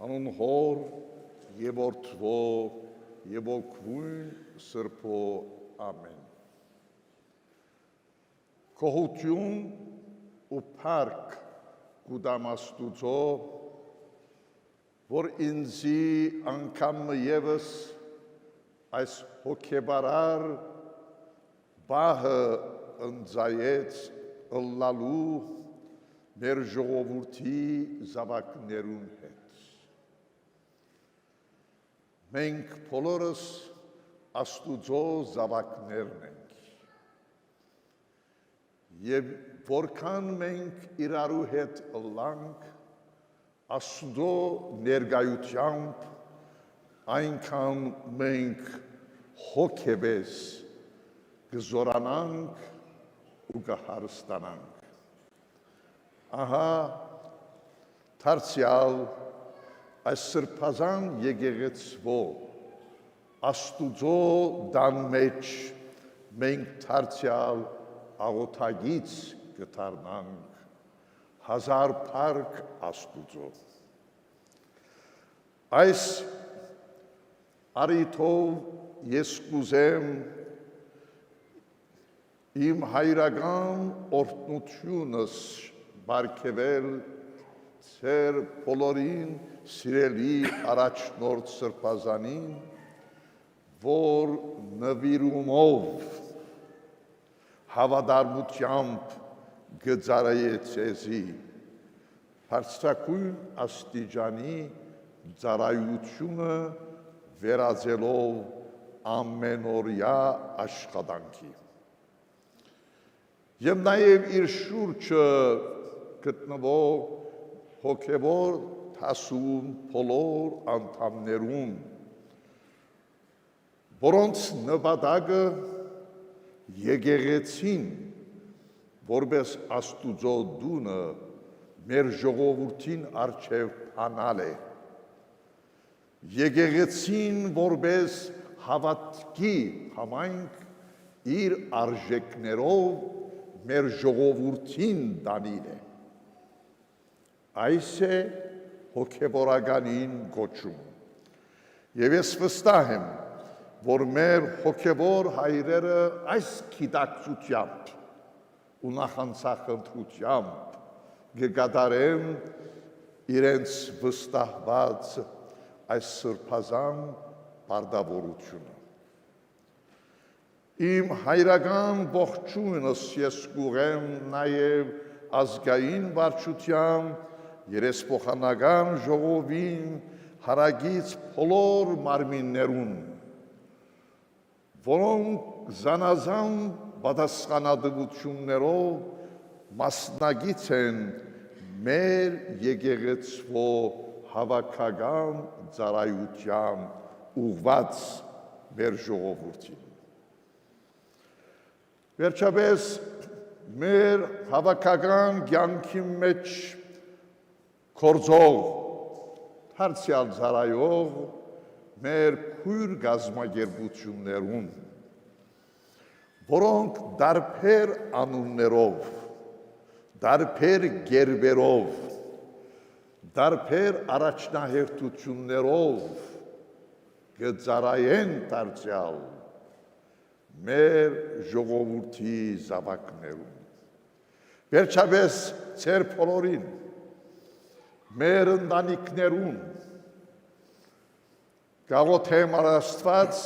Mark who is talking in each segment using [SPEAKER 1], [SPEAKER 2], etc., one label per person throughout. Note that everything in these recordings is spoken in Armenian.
[SPEAKER 1] Հանուն Հոր եւ Որդվո եւ Ոգուն Սրբո ամեն։ Կողություն ու փառք կուտամ Աստուծո, որ ինձի անգամ եւս այս հոգեբարար բահը ընձայեց ըլլալու մեր ժողովրդի զավակներուն հետ։ Մենք բոլորս Աստուծո զավակներն ենք։ Եվ որքան մենք իրարու հետ ըլլանք Աստուծո ներկայությամբ, այնքան մենք հոգեբես կզորանանք ու կհարստանանք։ Ահա դարձյալ այս սրբազան եկեղեցվո Աստուծո տան մեջ մենք դարձյալ աղոթագից կդառնանք, հազար փառք Աստուծո։ Այս առիթով ես կուզեմ իմ հայրական օրհնությունս բարգեւել ձեր բոլորին սիրելի առաջնորդ սրբազանին, որ նվիրումով հավատարմությամբ գծարայե ձեզի բարձրակույն աստիճանի ծառայությունը վերածելով ամենօրյա աշխատանքի։ Եվ նաև իր շուրջը գտնվող հոգևոր դասում բոլոր անդամներուն, որոնց նպատակը եկեղեցին որպես Աստուծո տունը մեր ժողովրդին առջև հանալ է, եկեղեցին որպես հավատքի համայնք իր արժեքներով մեր ժողովրդին տանիլ է։ Այս է հոգևորականին գոչում։ Եվ ես վստահ եմ, որ մեր հոգևոր հայրերը այս գիտակցությամբ ու նախանցախնդրությամբ կկատարեն իրենց վստահված այս սրբազան պարտավորությունը։ Իմ հայրական ողջույնս ես կուղեմ նաև ազգային վարչության, երեսփոխանական ժողովին, հարագից բոլոր մարմիններուն, որոնք զանազան պատասխանատվություններով մասնակից են մեր եկեղեցվո հավաքական ծառայության ուղղված մեր ժողովրդին։ Վերջապես մեր հավաքական կյանքի մեջ գործող, դարձյալ ծառայող մեր քույր գազམ་ագերբություններուն, որոնք դարբեր անուններով, դարբեր գերբերով, դարբեր առաջնահերթություններով կծառայեն դարձյալ մեր ժողովրդի զավակներուն։ Վերջապես ձեր բոլորին, մեր ընտանիքներուն, կաղոթեմ Աստված,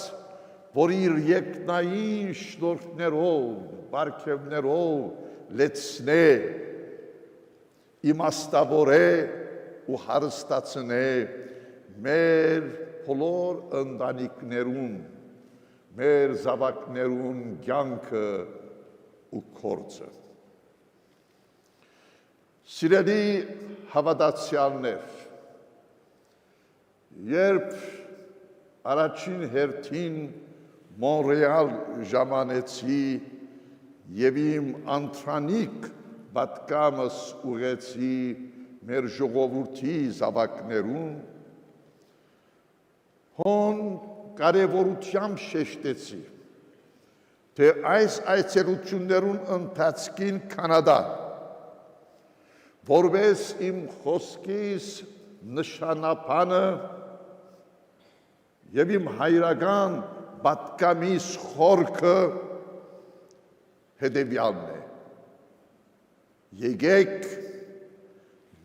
[SPEAKER 1] որ իր երկնային շնորհներով, բարգևներով լեցնե, իմաստավորե ու հարստացնե մեր բոլոր ընտանիքներուն, մեր զավակներուն կյանքը ու գործը։ Սիրելի հավատացյալներ, երբ առաջին հերթին Մոնրեալ ժամանեցի եւ իմ անթրանիկ պատկամս ուղեցի մեր ժողովրդի զավակներուն, հոն կարևորությամբ շեշտեցի, թե այս այցելություններուն ընթացքին Կանադա, որպես իմ խոսքիս նշանապանը եւ իմ հայրական պատկամիս խորքը հետեւյալն է. եկեք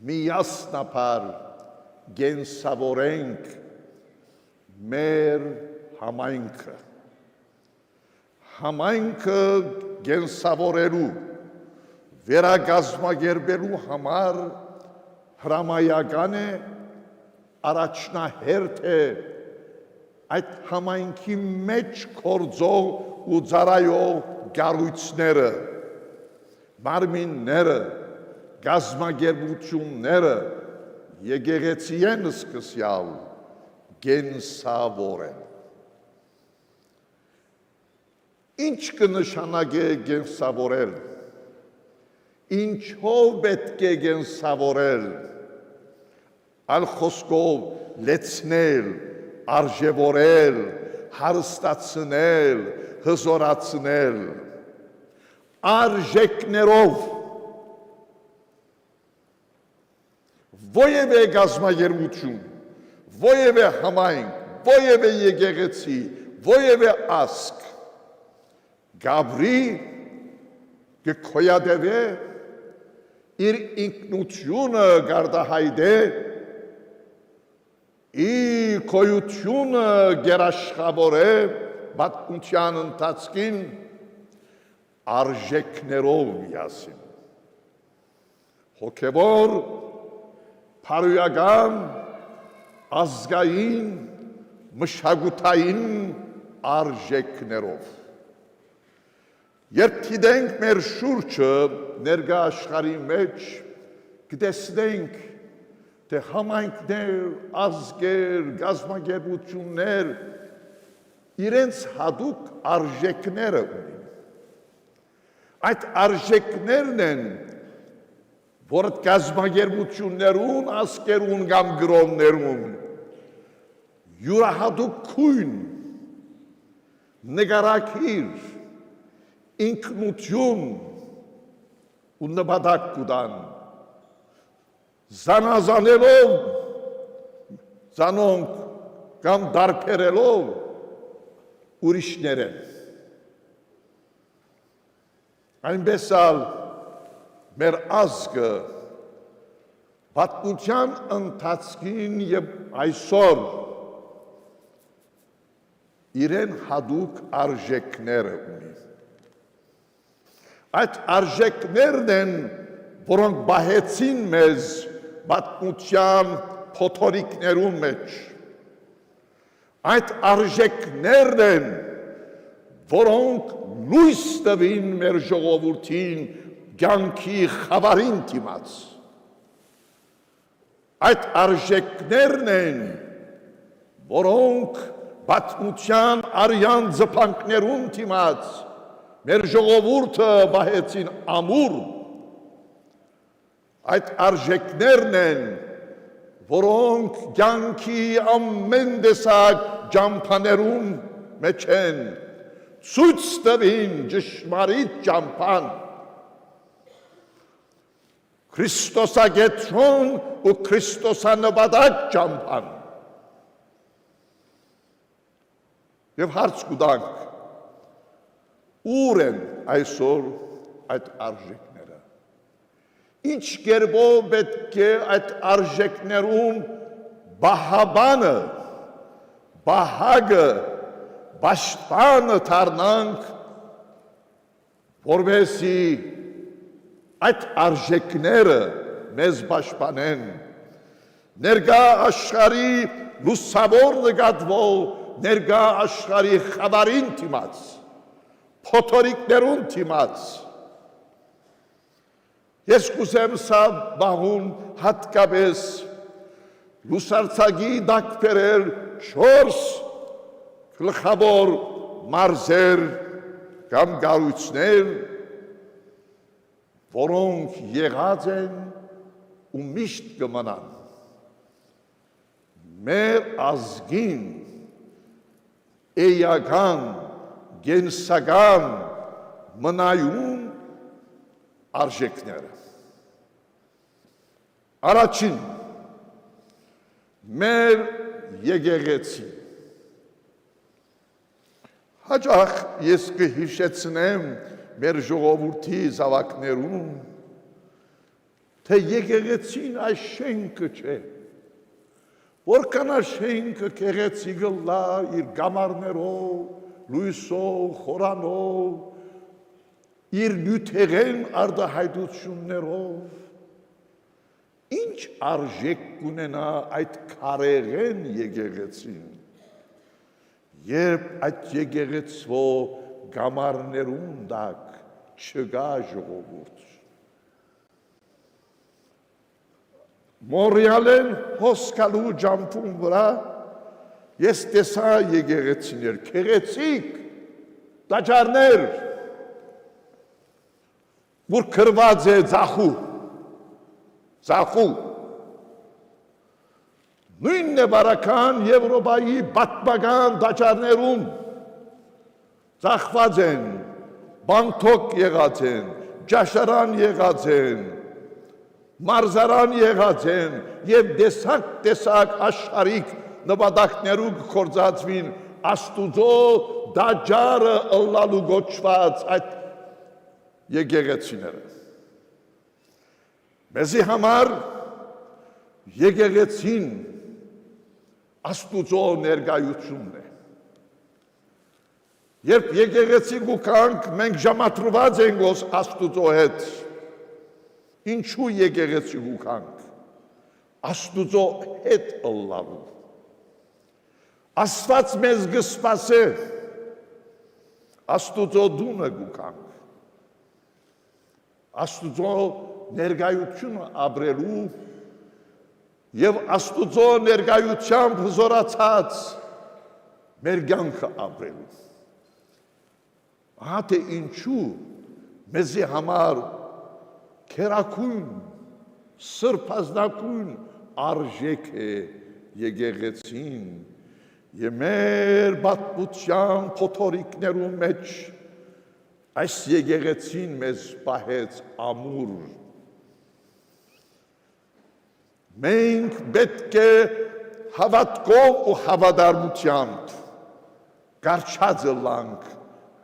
[SPEAKER 1] միասնապար գենսավորենք մեր համայնքը։ Համայնքը գենսավորելու, վերագազմագերբելու համար հրամայական է, առաջնահերթ է այդ համայնքի մեջ կործող ու ծառայող գառույցները, մարմինները, գազմագերբությունները եկեղեցի են սկսյալ գենսավորել։ Ինչ կնշանակե գենսավորել, ինչով պետք է գենսավորել, այլ խոսքով լեցնել, արժևորել, հարստացնել, հզորացնել, արժեքներով, ովևէ գազմագերբություն, ովևէ համայնք, ովևէ եկեղեցի, ովևէ ազգ գաբրի կգոյատևե իր ինքնությունը գարդահայտե, իր գոյությունը գերաշխավորե պատմության ընթացքին արժեքներով միասին, հոգևոր, փարոյական, ազգային, մշակութային արժեքներով։ Երբ գիտենք մեր շուրջը ներկա աշխարհի մեջ, կտեսնենք, թե համայնքներ, ազգեր, գազմագերբություններ իրենց հատուկ արժեքները ունեն։ Այդ արժեքներն են, որ գազմագերբություններուն, ազգերուն կամ գրոններուն յուրահատուկ քույն, նկարագիր, ինքնություն ու նպատակ կուտան, զանազանելով, զանոնք կամ դարբերելով ուրիշներ են։ Այնպես ալ մեր ազգը պատմության ընթացքին եւ այսօր իրեն հատուկ արժեքներ ունի։ Այդ արժեքներն են, որոնք բահեցին մեզ պատմության փոթորիկներուն մեջ։ Այդ արժեքներն են, որոնք լույս տվին մեր ժողովրդին կյանքի խավարին դիմաց։ Այդ արժեքներն են, որոնք պատմության արյան ձփանքներուն դիմաց մեր ժողովուրդը բահեցին ամուր։ Այդ արժեքներն են, որոնք կյանքի ամեն տեսակ ճամփաներուն մեջ են, ցույց տվին ճշմարիտ ճամփան, Քրիստոսագետրոն ու քրիստոսանպատակ ճամփան։ Եվ հարց կուտանք, ուր են այսօր այդ արժեքները։ Ինչ կերպով պետք է այդ արժեքներում բահաբանը, բահագը, պաշտպանը դառնանք, որպեսզի այդ արժեքները մեզ պաշտպանեն, ներկա աշխարհի լուսավոր նկատվող ներկա աշխարհի խավարին դիմաց, փոթորիկներուն դիմաց։ Ես կուզեմ սա բաղում հատկապես լուսարձակի տակ բերել 4 գլխավոր մարզեր կամ գառույցներ, որոնք եղած են ու միշտ կմնան մեր ազգին էական, գենսական, մնայուն արժեքները։ Առաջին մեր եկեղեցին։ Հաճախ ես կհիշեցնեմ մեր ժողովրդի զավակներուն, թե եկեղեցին այս շենքը չէ, որքան շենքը գեղեցիկ լա իր գամարներով, լույսով, խորանով, իր նյութերեն արտահայտություններով, ինչ արժեք կունենա այդ քարեղեն եկեղեցին, երբ այդ եկեղեցվո գամարներուն դակ չկա ժողովուրդ։ Մորիալեն հոսքալու ջամփուն վրա ես տեսա եկեղեցիներ, գեղեցիկ տաճարներ, որ գրված է ձախու։ Նույնն է բարական Եվրոպայի պատմական տաճարներում ծախված են, բանթոկ եղած են, ճաշարան եղած են, մարզարան եղած են և տեսակ աշխարհիկ նպատակներու կգործածվին Աստուծո տաճարը ըլլալու գոչված այդ եկեղեցիները։ Մեզի համար եկեղեցին Աստուծո ներկայությունն է։ Երբ եկեղեցի գուքանք, մենք ժամատրված ենք Աստուծո հետ։ Ինչու եկեղեցի գուքանք, Աստուծո հետ ըլլալու։ Աստված մեզ կսպասե, Աստուծո դունը գուքանք, Աստուծո ներկայությունը ապրելու և Աստուծո ներկայությամբ հզորացած մեր կյանքը ապրելու։ Ահա թե ինչու մեզի համար քերակույն, սրբազնակույն արժեք է եկեղեցին և մեր պատմության փոթորիկներու մեջ այս եկեղեցին մեզ պահեց ամուր։ Մենք պետք է հավատքով ու հավատարմությամբ կարճած ըլլանք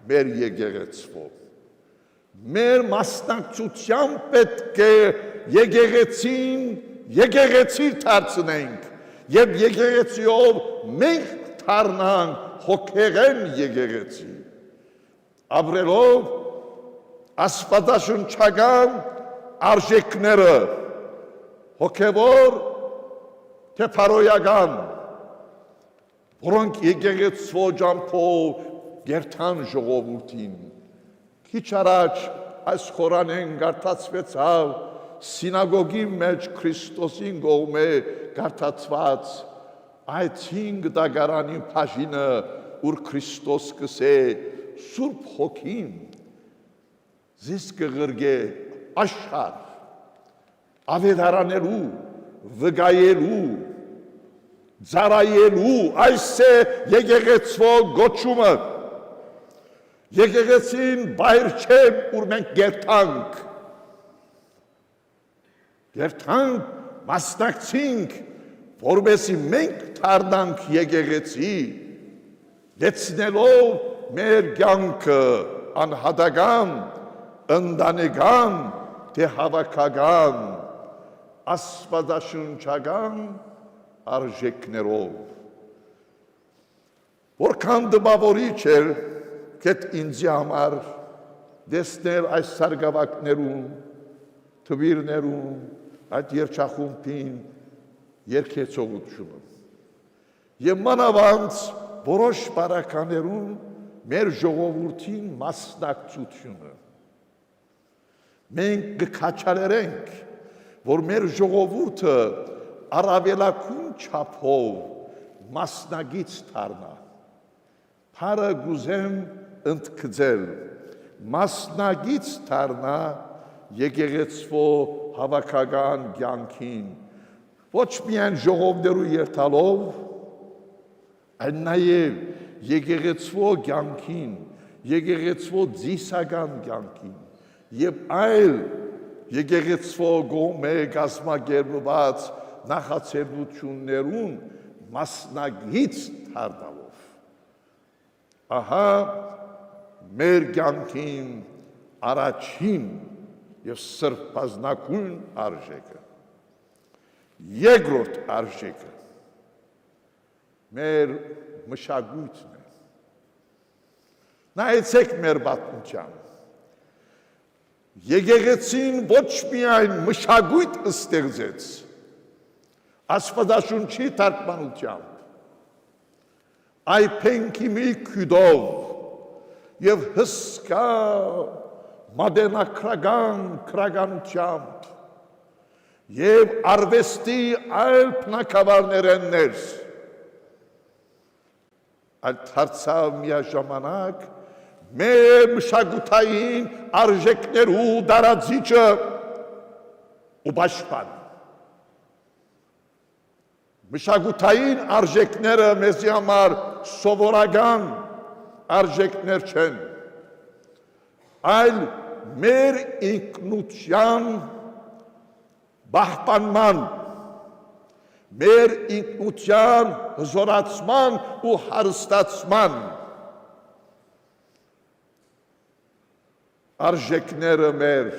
[SPEAKER 1] մեր եկեղեցվով։ Մեր մասնակցությամբ պետք է եկեղեցին եկեղեցի դարձնենք և եկեղեցիով մենք դառնանք հոգեղեն եկեղեցի, ապրելով աստվածաշնչական արժեքները, հոգևոր թե փարոյական, որոնք եկեղեցվո ջամփով գերթան ժողովուրդին։ Քիչ առաջ այս խորանեն գարտացվեցավ սինագոգի մեջ Քրիստոսին կողմէ գարտացված այդ 5 դագարանի բաժինը, ուր Քրիստոս կսե Սուրբ Հոգին զիս կղրգե աշխարհ ավետարանելու, վկայելու, ծառայելու, այս է եկեղեցվո գոչումը։ Եկեղեցին բայր չէ, ուր մենք գերթանք, մասնակցինք, որպեսզի մենք դառնանք եկեղեցի, լեցնելով մեր կյանքը անհատական, ընտանեկան, թե հավաքական, աստվածաշնչական արժեքներով։ Որքան տպավորիչ էր կետ ինձի համար դեսնել այս սարգավակներում, թվիրներում, այդ երջախումբին երկեցողությունը։ Եվ մանավանդ որոշ բարականերում մեր ժողովրդին մասնակցությունը։ Մենք կքաչալերենք, որ մեր ժողովուրդը առավելակուն չափով մասնագից դառնա։ Փարը գուզեմ ընդգծել, մասնագից դառնա եկեղեցվո հավաքական կյանքին, ոչ միայն ժողովներու երթալով, այլ նաև եկեղեցվո կյանքին, եկեղեցվո ծիսական կյանքին և այլ եկեղեցվո կողմէ կազմակերպված նախաձեռնություններուն մասնագից դառնալով։ Ահա մեր կյանքին առաջին եւ սրբազնագույն արժեքը։ Երկրորդ արժեքը մեր մշակույթն է։ Նայեցեք մեր պատմության։ Եկեղեցին ոչ միայն մշակույթ ստեղծեց, Աստվածաշունչի թարգմանությամբ, այլ փենքի մի քյուդով եւ հսկա մատենագրական քրագանությամբ եւ արվեստի այլ բնակավարներներ այլ դարձավ միաժամանակ մեր մշակութային արժեքներու դարաձիճը ու պաշտպան։ Մշակութային արժեքները մեզի համար սովորական արժեքներ չեն, այլ մեր ինքնության պահպանման, մեր ինքնության հզորացման ու հարստացման արժեքները մեր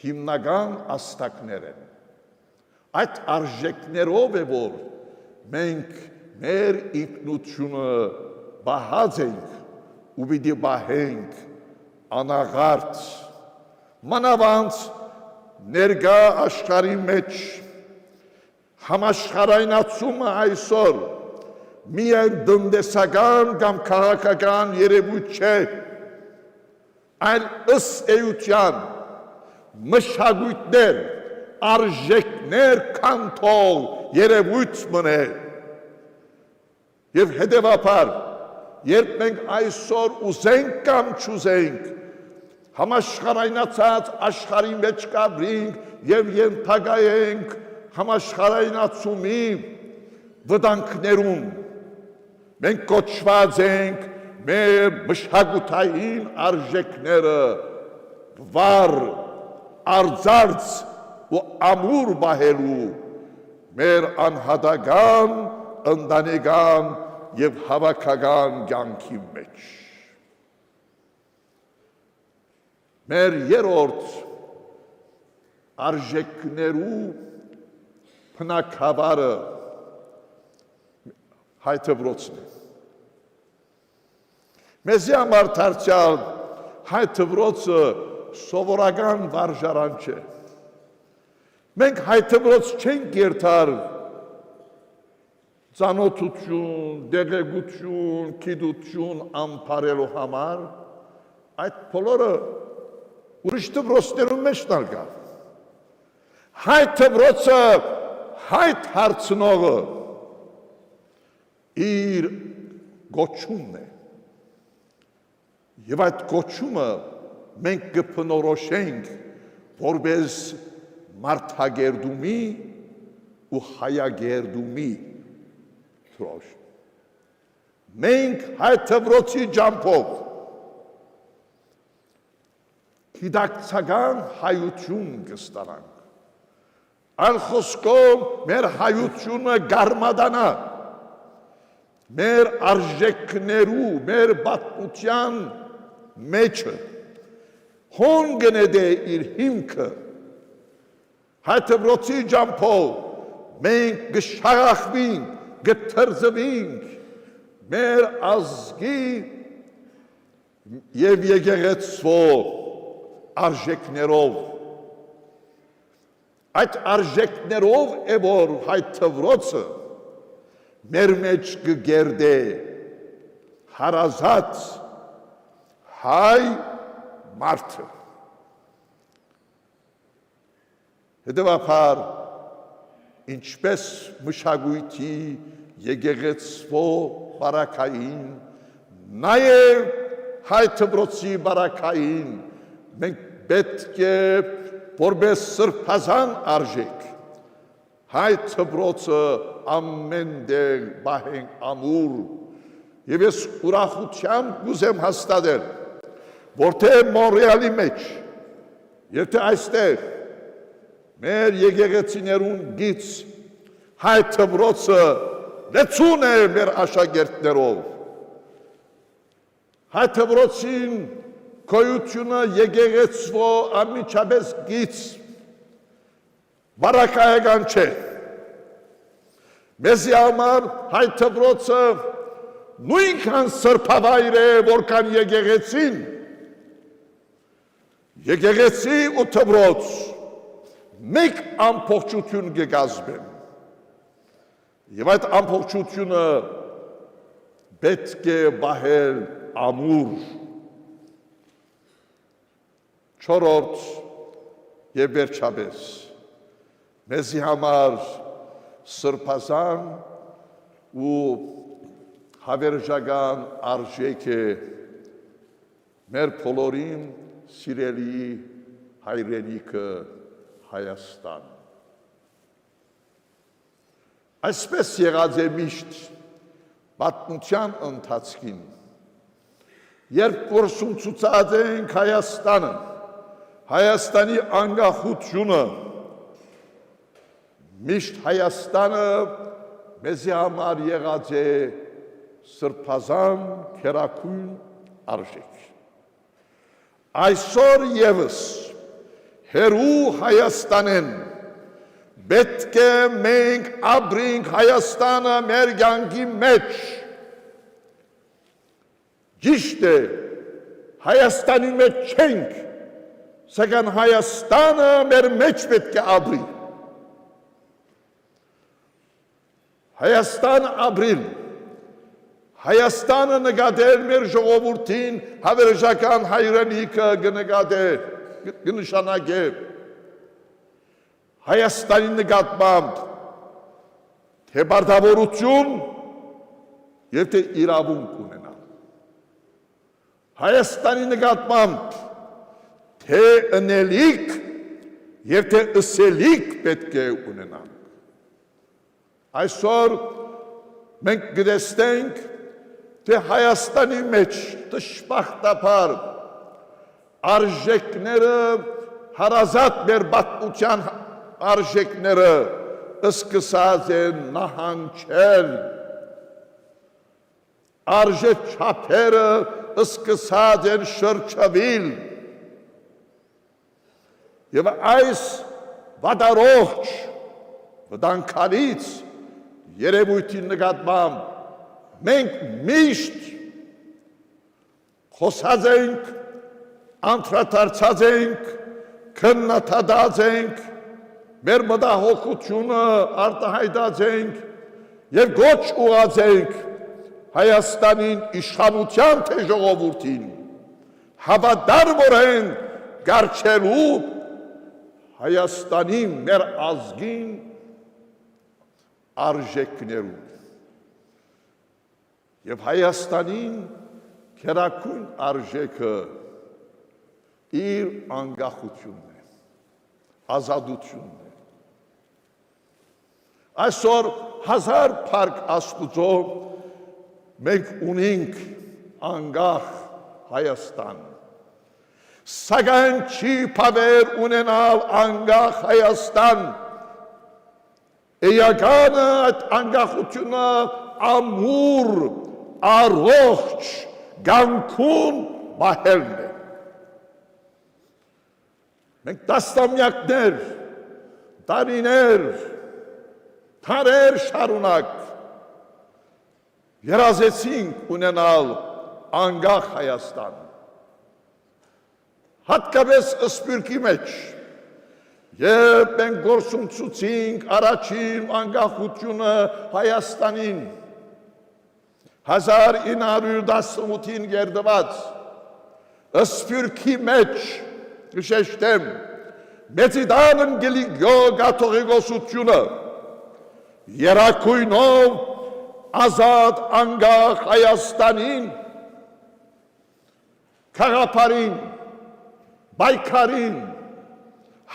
[SPEAKER 1] հիմնական աստակներ են։ Այդ արժեքներով է, որ մենք մեր ինքնությունը բահած ենք ու պիտի բահենք անաղարտ, մանավանդ ներկա աշխարհի մեջ համաշխարհայնացումը այսօր միայն տնտեսական կամ քաղաքական երևույթ չէ, այլ ըստ էության մշակույթներ, արժեքներ կանթող երևույթ մնե։ Եվ հետևաբար, երբ մենք այսօր ուզենք կամ չուզենք, համաշխարհայնացած աշխարհի մեջ կաբրինք եւ ենթակայենք համաշխարհայնացումի վտանգներուն, մենք կոչված ենք մեր մշակութային արժեքները վառ, արձարծ ու ամուր բահելու մեր անհատական, ընտանեկան եւ հավաքական կյանքի մեջ։ Մեր երրորդ արժեքներու բնակավարը հայթվրոցն է։ Մեզի համար դարձյալ հայթվրոցը սովորական վարժարան չէ։ Մենք հայթվրոց չենք երթար ծանոթություն, դեղեցություն, գիտություն ամփարելու համար, այդ բոլորը ուրիշ դպրոցներում մեջ կա։ Հայթվրոցը հայտ հարցնողը իր գոչումն է։ Եվ այդ գոչումը մենք կփնորոշենք որպես մարդագերդումի ու հայագերդումի դրոշ։ Մենք հայթվրոցի ջամփով գիտակցական հայություն կստանանք։ Այլ խոսքով մեր հայությունը գարմադանա, մեր արժեքներու, մեր պատմության մեջը հոն գնեդե իր հիմքը հայթվրոցի ջամփով մենք գշաղախվինք, գթրզվինք մեր ազգի եւ եկեղեցու արժեքներով։ Այդ արժեքներով է որ հայթվրոցը մեր մեջ կգերդե հարազատ հայ մարդը։ Հետևաբար, ինչպես մշակույթի եկեղեցու բարակային, նաև հայթվրոցի բարակային մենք պետք է որպես սրբազան արժեք հայթվրոցը ամեն դեղ բահենք ամուր եւ ես ուրախությամբ կուզեմ հաստատել, որ թե Մոնրեալի մեջ, եւ թե այստեղ մեր եկեղեցիներուն գից հայ դպրոցը լեցուն է մեր աշակերտներով։ Հայ դպրոցին գոյությունը եկեղեցու անմիջապես գից վարակայական չէ։ Մեզի համար հայ դպրոցը նույնքան սրբավայր է, որքան եկեղեցին։ Եկեղեցի ու դպրոց մեկ ամբողջություն կկազմեն։ Եվ այդ ամբողջությունը պետք է պահել ամուր։ Չորրորդ եւ վերջապես մեզի համար սրբազան ու հավերժական արժեք է մեր բոլորին սիրելի հայրենիքը Հայաստան։ Այսպես եղած է միշտ պատմության ընթացքին, երբ կորսունցուցած ենք Հայաստանը, Հայաստանի անկախությունը, միշտ Հայաստանը մեզի համար եղած է սրբազան քերակույն արժեք։ Այսօր ևս հերու Հայաստանեն պետք է մենք ապրենք Հայաստանը մեր կյանքի մեջ։ Ճիշտ է, Հայաստանի մեջ չենք, սակայն Հայաստանը մեր մեջ պետք է ապրի։ Հայաստան ապրիլ, Հայաստանը նկատել մեր ժողովրդին հավերժական հայրենիքը կնշանակե։ Հայաստանի նկատմամբ թե պարտավորություն եւ թե իրավունք ունենա։ Հայաստանի նկատմամբ թե ընելիք եւ թե ըսելիք պետք է ունենանք։ Այսօր մենք գտեսնենք, թե Հայաստանի մեջ դժբախտաբար արժեքները հարազատ մեր պատմության արժեքները սկսած են նահանջել, արժեքչափերը սկսած են շրջվել, եւ այս վատառողջ վտանգալից երևույթի նկատմամբ մենք միշտ խոսած ենք, անդրադարձած ենք, քննադատած ենք, մեր մտահոգությունը արտահայտած ենք եւ գոչ ուղղած ենք Հայաստանին իշխանության թե ժողովրդին հավատարմորեն գարչելու Հայաստանի մեր ազգին արժեքներում եւ Հայաստանին քերակույն արժեքը իր անկախությունն է, ազատությունն է։ Այսօր հազար փառք Աստուծո մենք ունենք անկախ Հայաստան, սակայն չի փավեր ունենալ անկախ Հայաստան, էականը այդ անկախությունը ամուր, առողջ, գանքուն մահելն է։ Մենք տասնամյակներ, տարիներ, թարեր շարունակ երազեցինք ունենալ անկախ Հայաստան։ Հատկապես Սփյուռքի մեջ, երբ մենք գործունեությունք առաջին անկախությունը Հայաստանին 1918-ին գերդված Սփյուռքի մեջ գշեշտեմ մեծիդանն գլիգո կաթողիկոսությունը երակույնով ազատ անկախ Հայաստանին քաղաքարին բայկարին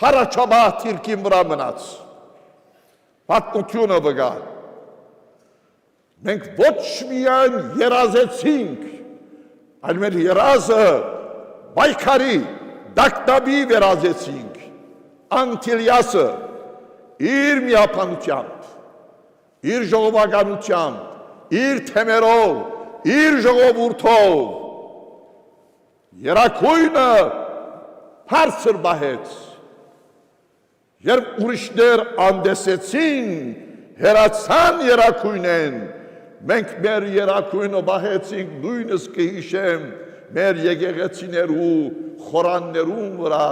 [SPEAKER 1] հարաճաբահ թիրքին վրա մնաց պատմությունը վգա մենք ոչ միայն երազեցինք այլ մեր երազը բայկարի դակտաբի վերազեցինք Անտիլիասը իր միապանությամբ իր ժողովականությամբ, իր թեմերով, իր ժողովուրդով երակույնը բարձր բահեց, երբ ուրիշներ անդեսեցին, հերացան երակույնեն, մենք մեր երակույնը բահեցինք, նույնս կհիշեմ մեր եկեղեցիներու խորաններուն վրա,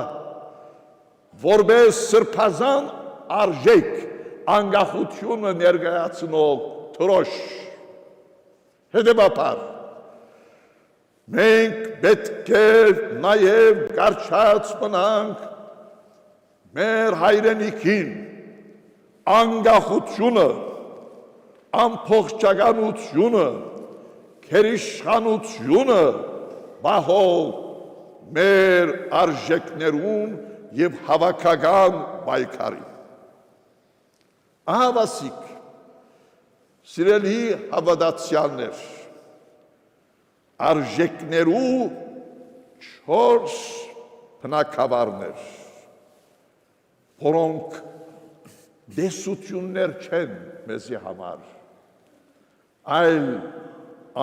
[SPEAKER 1] որպես սրբազան արժեք անկախությունը ներկայացնող թրոշ։ Հետևաբար մենք պետք է նաև կարճած մնանք մեր հայրենիքին անկախությունը, ամբողջականությունը, գերիշխանությունը բահող մեր արժեքներուն եւ հավաքական պայքարին։ Ահավասիկ, սիրելի հավատացյալներ, արժեքներու 4 բնակավարներ, որոնք դեսություններ չեն մեզի համար, այլ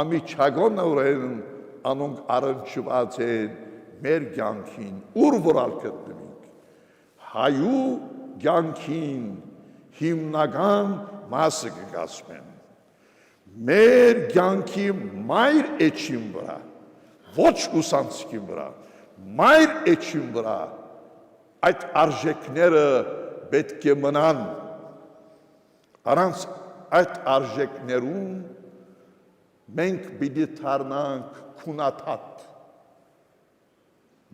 [SPEAKER 1] ամիջագոնորեն անոնք առնչված են մեր կյանքին, ուր որալ գտնվենք, հայու կյանքին հիմնական մասը կկազմեն, մեր կյանքի մայր էջին վրա, ոչ կուսանցքին վրա, մայր էջին վրա այդ արժեքները պետք է մնան, առանց այդ արժեքներուն մենք պիտի դառնանք քունաթաթ,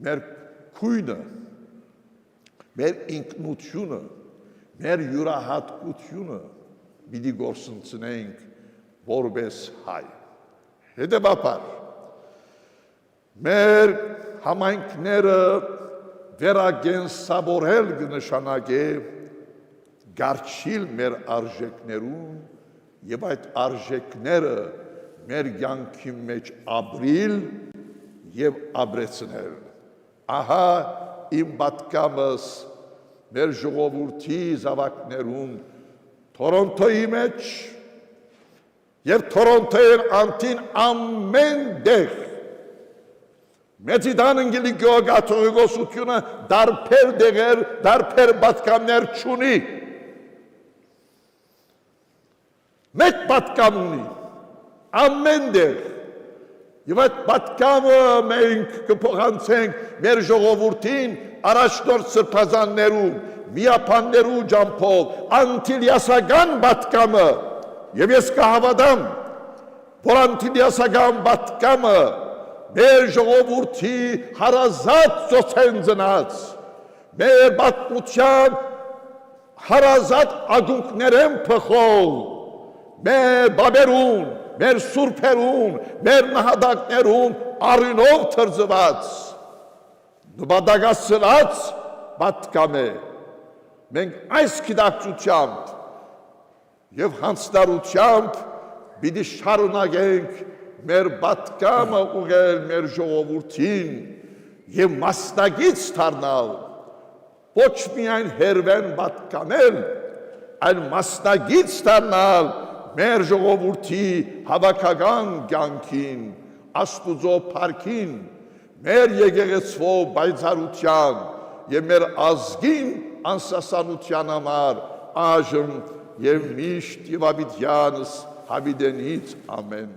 [SPEAKER 1] մեր քույնը, մեր ինքնությունը, մեր յուրահատկությունը պիտի գործընծնենք որպես հայ։ Հետևաբար մեր համայնքները վերագենսավորել կնշանակե գարչիլ մեր արժեքներուն եւ այդ արժեքները մեր կյանքի մեջ ապրիլ եւ ապրեցնել։ Ահա իմ պատկամս մեր ժողովրդի զավակներուն Թորոնտոյի մեջ եւ Թորոնտոյի անտին ամեն դեղ մեծիդան ընգելի գողատողոսությունը դարբեր դեղեր, դարբեր պատկամներ չունի։ Մեկ պատկամ ունի, ամեն դեղ։ Եվ այդ պատկամը մենք կփոխանցենք մեր ժողովրդին առաջնորդ սրբազաններու, միապաններու ջամփով, անտիլիասական պատկամը, եւ ես կհավատամ, որ անտիլիասական պատկամը մեր ժողովրդի հարազատ ծոցեն ծնած, մեր պատմության հարազատ ագունքներեն փխող, մեր բաբերուն, մեր սուրբերուն, մեր նահատակներուն արյունով թրծված, նպատակասրած պատկամ է։ Մենք այս գիտակցությամբ եւ հանձնարարությամբ պիտի շարունակենք մեր պատկամը ուղղել մեր ժողովրդին եւ մասնագից դառնալ, ոչ միայն հերվեն պատկանել, այլ մասնագից դառնալ մեր ժողովրդի հավաքական կյանքին, Աստուծո փառքին, մեր եկեղեցվո պայծառության եւ մեր ազգին անսասանության համար այժմ եւ միշտ եւ ավիդյանս հավիդենից ամեն։